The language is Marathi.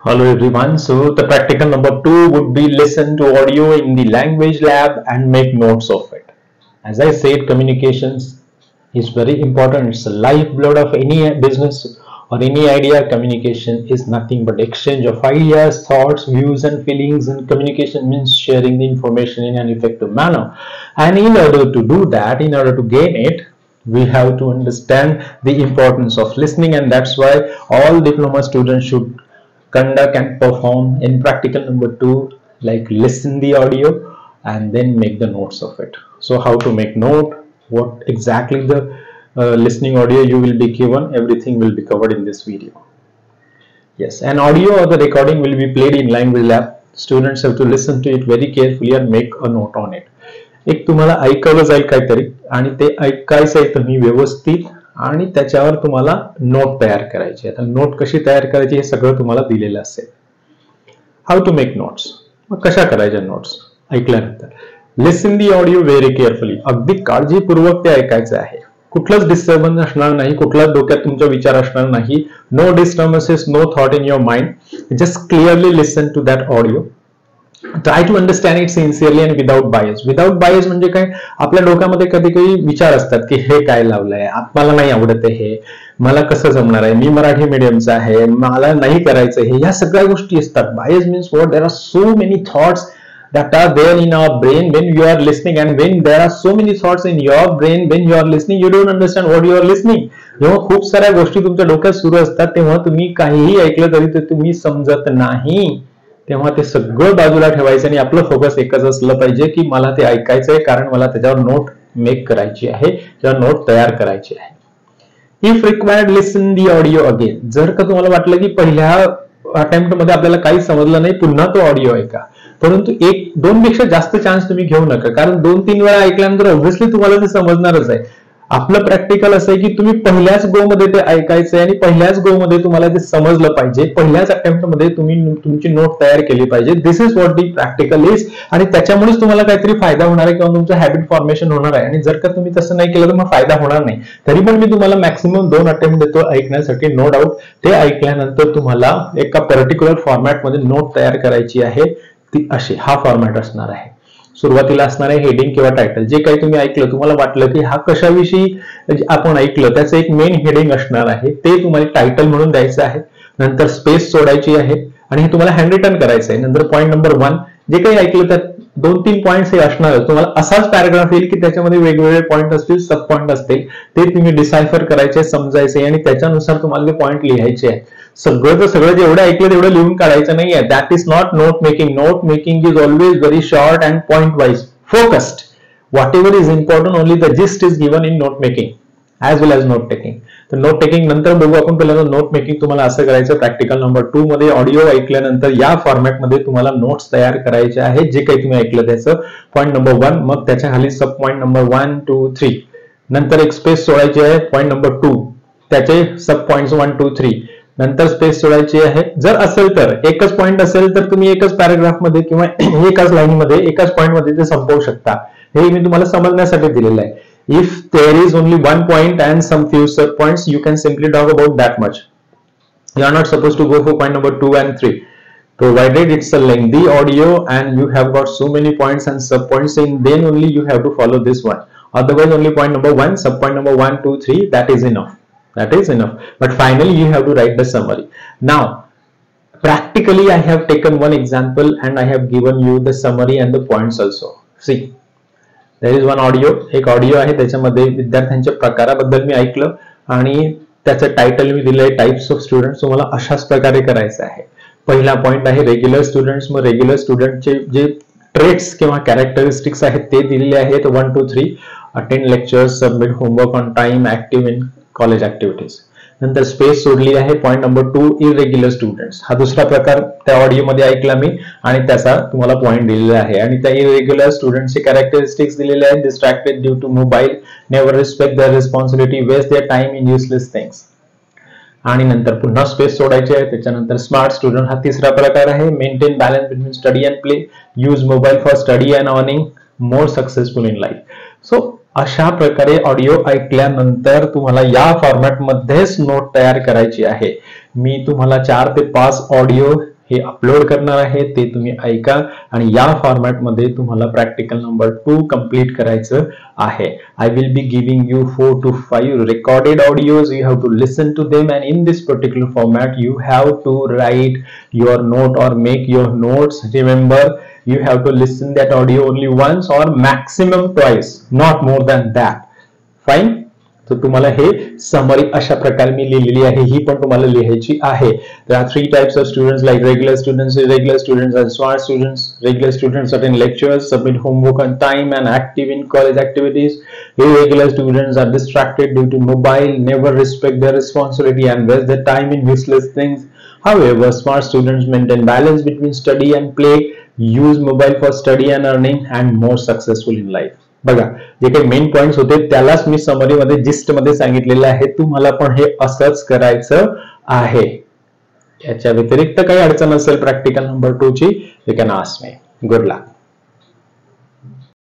Hello everyone. So the practical number 2 would be listen to audio in the language lab and make notes of it. As I said, communications is very important. It's the lifeblood of any business or any idea. Communication is nothing but exchange of ideas, thoughts, views and feelings, and communication means sharing the information in an effective manner. And in order to do that, in order to gain it, we have to understand the importance of listening, and that's why all diploma students should conduct and perform in practical number 2, like listen the audio and then make the notes of it. So how to make note, what exactly the listening audio you will be given, everything will be covered in this video. Yes, an audio or the recording will be played in language lab. Students have to listen to it very carefully and make a note on it. एक तुम्हाला ऐकवलं जाईल काहीतरी आणि ते ऐकायचं आहे तुम्ही व्यवस्थित आणि त्याच्यावर तुम्हाला नोट तयार करायची. आता नोट कशी तयार करायची हे सगळं तुम्हाला दिलेलं असेल. हाऊ टू मेक नोट्स, मग कशा करायच्या नोट्स ऐकल्यानंतर लिसन दी ऑडिओ व्हेरी केअरफुली, अगदी काळजीपूर्वक ते ऐकायचं आहे. कुठलाच डिस्टर्बन्स असणार नाही, कुठलाच डोक्यात तुमचा विचार असणार नाही. No disturbances, no thought in your mind. Just clearly listen to that audio. Try to understand it sincerely and without bias. Without bias म्हणजे काय, आपल्या डोक्यामध्ये कधी कधी विचार असतात की हे काय लावलंय, मला नाही आवडत आहे, हे मला कसं जमणार आहे, मी मराठी मीडियमचा आहे, मला नाही करायचं हे, ह्या सगळ्या गोष्टी असतात. Bias means what, there are so many thoughts that are there in our brain when you are listening, and when there are so many thoughts in your brain when you are listening, you don't understand what you are listening. जेव्हा खूप साऱ्या गोष्टी तुमच्या डोक्यात सुरू असतात तेव्हा तुम्ही काहीही ऐकलं तरी ते तुम्ही समजत नाही. तेव्हा ते सगळं बाजूला ठेवायचं आणि आपलं फोकस एकच असलं पाहिजे की मला ते ऐकायचंय, कारण मला त्याच्यावर नोट मेक करायची आहे किंवा नोट तयार करायची आहे. If required listen the audio again. जर का तुम्हाला वाटलं की पहिल्या अटेम्प्ट मध्ये आपल्याला काही समजलं नाही, पुन्हा तो ऑडिओ ऐका. परंतु 1-2 पेक्षा जास्त चान्स तुम्ही घेऊ नका, कारण 2-3 वेळा ऐकल्यानंतर ऑब्व्हियसली तुम्हाला ते समजणारच आहे. आपलं प्रॅक्टिकल असं आहे की तुम्ही पहिल्याच गो मध्ये ते ऐकायचंय आणि पहिल्याच गो मध्ये तुम्हाला ते समजलं पाहिजे. पहिल्याच अटेम्प्ट मध्ये तुम्ही तुमची नोट तयार केली पाहिजे. This is what the practical is. आणि त्याच्यामुळेच तुम्हाला काहीतरी फायदा होणार आहे किंवा तुमचं हॅबिट फॉर्मेशन होणार आहे. आणि जर का तुम्ही तसं नाही केलं तर मग फायदा होणार नाही. तरी पण मी तुम्हाला मॅक्सिमम 2 अटेम्प्ट देतो ऐकण्यासाठी, नो डाऊट. ते ऐकल्यानंतर तुम्हाला एका पर्टिक्युलर फॉर्मॅटमध्ये नोट तयार करायची आहे. ती अशी, हा फॉर्मॅट असणार आहे. सुरुवातीला असणार आहे हेडिंग किंवा टायटल. जे काही तुम्ही ऐकलं, तुम्हाला वाटलं की हा कशाविषयी आपण ऐकलं, त्याचं एक मेन हेडिंग असणार आहे, ते तुम्हाला टायटल म्हणून द्यायचं आहे. नंतर स्पेस सोडायची आहे आणि हे तुम्हाला हँड रिटन करायचं आहे. नंतर पॉईंट नंबर 1, जे काही ऐकलं त्यात 2-3 पॉइंट्स हे असणार. तुम्हाला असाच पॅराग्राफ येईल की त्याच्यामध्ये वेगवेगळे पॉईंट असतील, सब पॉईंट असतील, ते तुम्ही डिसायफर करायचे, समजायचे आणि त्याच्यानुसार तुम्हाला ते पॉईंट लिहायचे आहे. सगळं जेवढं ऐकलं तेवढं लिहून काढायचं नाहीये. That is not note making. Note making is always very short and point wise focused. Whatever is important, only the gist is given in note making as well as note taking. तर नोट टेकिंग नंतर बघू आपण. पहिल्यांदा नोट मेकिंग तुम्हाला असं करायचं, प्रॅक्टिकल नंबर 2 मध्ये ऑडिओ ऐकल्यानंतर या फॉर्मॅटमध्ये तुम्हाला नोट्स तयार करायचे आहेत, जे काही तुम्ही ऐकलं त्याचं. पॉईंट नंबर 1, मग त्याच्या खाली सब पॉईंट नंबर 1, 2, 3. नंतर एक स्पेस सोडायची आहे, पॉईंट नंबर 2, त्याचे सब पॉईंट 1, 2, 3. नंतर स्पेस सोडायची आहे. जर असेल तर एकच पॉईंट असेल तर तुम्ही एकच पॅराग्राफ मध्ये किंवा एकाच लाईनमध्ये एकाच पॉईंट मध्ये ते संपवू शकता. हे मी तुम्हाला समजण्यासाठी दिलेलं आहे. If there is only one point and some few sub points, you can simply talk about that much. You are not supposed to go for point number 2 and 3. Provided it's a lengthy audio and you have got so many points and sub points in, then only you have to follow this one. Otherwise, only point number 1, sub point number 1, 2, 3, that is enough. That is enough. But finally, you have to write the summary. Now, practically, I have taken one example and I have given you the summary and the points also. See. There is one audio. एक ऑडिओ आहे, त्याच्यामध्ये विद्यार्थ्यांच्या प्रकाराबद्दल मी ऐकलं आणि त्याचं टायटल मी दिलंय टाइप्स ऑफ स्टुडंट्स. तुम्हाला अशाच प्रकारे करायचं आहे. पहिला पॉइंट आहे रेग्युलर स्टुडंट्स. मग रेग्युलर स्टुडंटचे जे ट्रेट्स किंवा कॅरेक्टरिस्टिक्स आहेत ते दिलेले आहेत. 1, 2, 3. Attend lectures, submit homework on time, active in college activities. नंतर स्पेस सोडली आहे. Point number 2, irregular students. हा दुसरा प्रकार त्या ऑडिओमध्ये ऐकला मी आणि त्याचा तुम्हाला पॉईंट दिलेला आहे. आणि त्या इरेग्युलर स्टुडंट्सचे कॅरेक्टरिस्टिक्स दिलेले आहेत. Distracted due to mobile, never respect their responsibility, waste their time in useless things. आणि नंतर पुन्हा स्पेस सोडायची आहे. त्याच्यानंतर स्मार्ट स्टुडंट हा तिसरा प्रकार आहे. Maintain balance between study and play, use mobile for study and earning, more successful in life. So अशा प्रकारे ऑडिओ ऐकल्यानंतर तुम्हाला या फॉर्मॅट मध्येच नोट तयार करायची आहे. मी तुम्हाला 4 ते 5 ऑडिओ हे अपलोड करणार आहे ते तुम्ही ऐका आणि या फॉर्मॅटमध्ये तुम्हाला प्रॅक्टिकल नंबर 2 कंप्लीट करायचं आहे. I will be giving you 4 to 5 recorded audios. You have to listen to them, and in this particular format you have to write your note or make your notes. Remember, you have to listen that audio only once or maximum twice, not more than that. Fine. तर तुम्हाला हे समरी अशा प्रकारे मी लिहिलेली आहे, ही पण तुम्हाला लिहायची आहे. There are 3 types of students, like regular students, irregular students, and smart students. Regular students attend lectures, submit homework on time, and active in college activities. Irregular students are distracted due to mobile, never respect their responsibility, and waste their time in useless things. However, smart students maintain balance between study and play, use mobile for study and earning, and more successful in life. बघा, जे काही मेन पॉइंट्स होते त्यालाच मी समरी मध्ये जिस्ट मध्ये सांगितलेलं आहे. तुम्हाला पण हे असंच करायचं आहे. याच्या व्यतिरिक्त काही अडचण असेल प्रॅक्टिकल नंबर 2 ची, you can ask me. Good luck.